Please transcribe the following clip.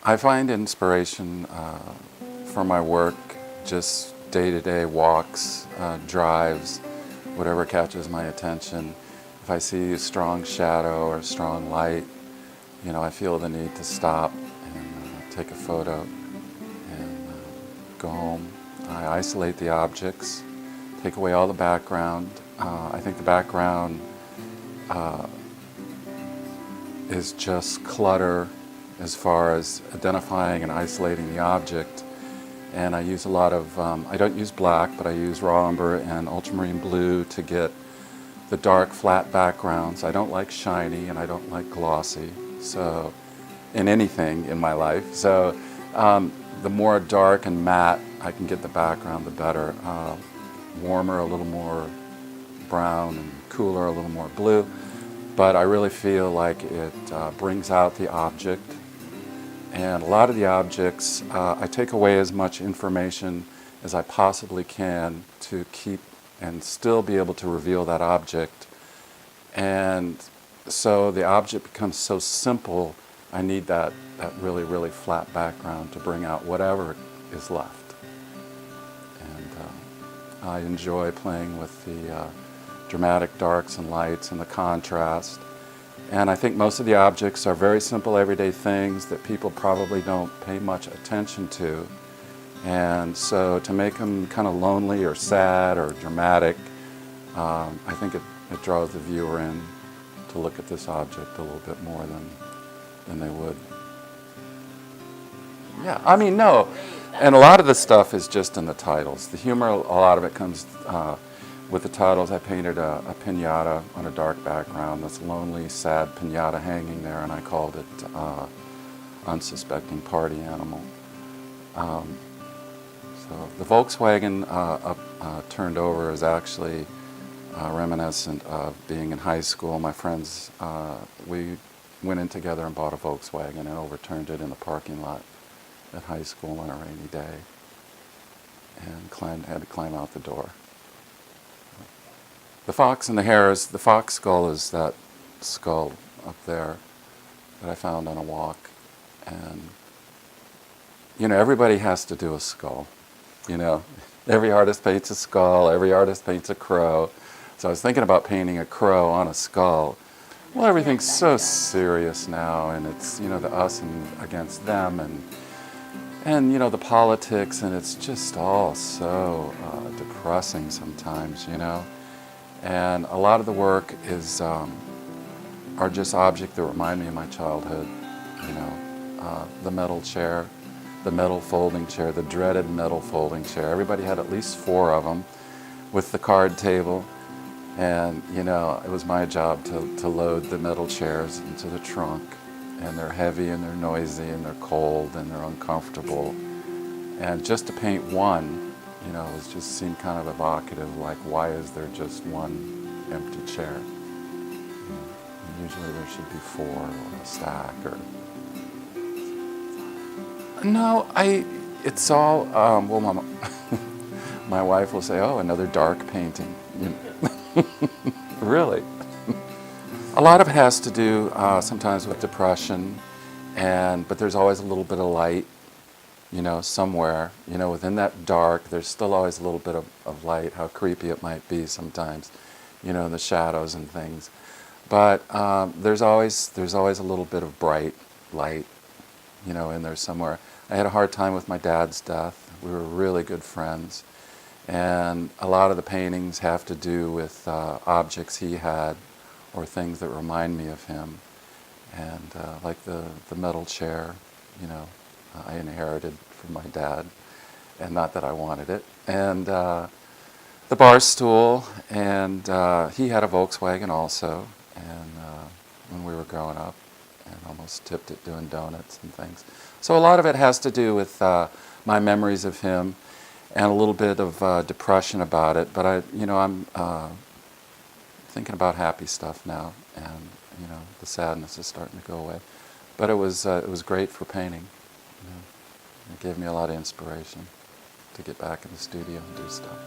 I find inspiration for my work just day-to-day walks, drives, whatever catches my attention. If I see a strong shadow or a strong light, I feel the need to stop and take a photo and go home. I isolate the objects, take away all the background. I think the background is just clutter as far as identifying and isolating the object. And I use a lot of, I don't use black, but I use raw umber and ultramarine blue to get the dark, flat backgrounds. I don't like shiny and I don't like glossy, so in anything in my life. So the more dark and matte I can get the background, the better. Warmer, a little more brown, and cooler, a little more blue. But I really feel like it brings out the object. And a lot of the objects, I take away as much information as I possibly can to keep and still be able to reveal that object. And so the object becomes so simple, I need that really, really flat background to bring out whatever is left. And I enjoy playing with the dramatic darks and lights and the contrast. And I think most of the objects are very simple everyday things that people probably don't pay much attention to. And so to make them kind of lonely or sad or dramatic, I think it draws the viewer in to look at this object a little bit more than they would. Yeah, I mean, no. And a lot of the stuff is just in the titles. The humor, a lot of it comes with the titles. I painted a piñata on a dark background, this lonely, sad piñata hanging there, and I called it Unsuspecting Party Animal. So the Volkswagen turned over is actually reminiscent of being in high school. My friends, we went in together and bought a Volkswagen and overturned it in the parking lot at high school on a rainy day, and had to climb out the door. The fox and the hares, the fox skull is that skull up there that I found on a walk. And, everybody has to do a skull. Every artist paints a skull, every artist paints a crow. So I was thinking about painting a crow on a skull. Well, everything's so serious now, and it's, the us and against them, and the politics, and it's just all so depressing sometimes, And a lot of the work is are just objects that remind me of my childhood. The metal chair, the metal folding chair, the dreaded metal folding chair. Everybody had at least 4 of them, with the card table. And it was my job to load the metal chairs into the trunk. And they're heavy and they're noisy and they're cold and they're uncomfortable. And just to paint one, it just seemed kind of evocative, like why is there just one empty chair? Usually there should be 4 or a stack or... No, it's all, well, my wife will say, oh, another dark painting. Really. A lot of it has to do sometimes with depression, but there's always a little bit of light. Somewhere, within that dark, there's still always a little bit of light, how creepy it might be sometimes, in the shadows and things. But there's always a little bit of bright light, in there somewhere. I had a hard time with my dad's death. We were really good friends. And a lot of the paintings have to do with objects he had or things that remind me of him. And like the metal chair, I inherited from my dad, and not that I wanted it. And the bar stool, and he had a Volkswagen also, and when we were growing up, and almost tipped it doing donuts and things. So a lot of it has to do with my memories of him, and a little bit of depression about it. But I'm thinking about happy stuff now, and the sadness is starting to go away. But it was great for painting. It gave me a lot of inspiration to get back in the studio and do stuff.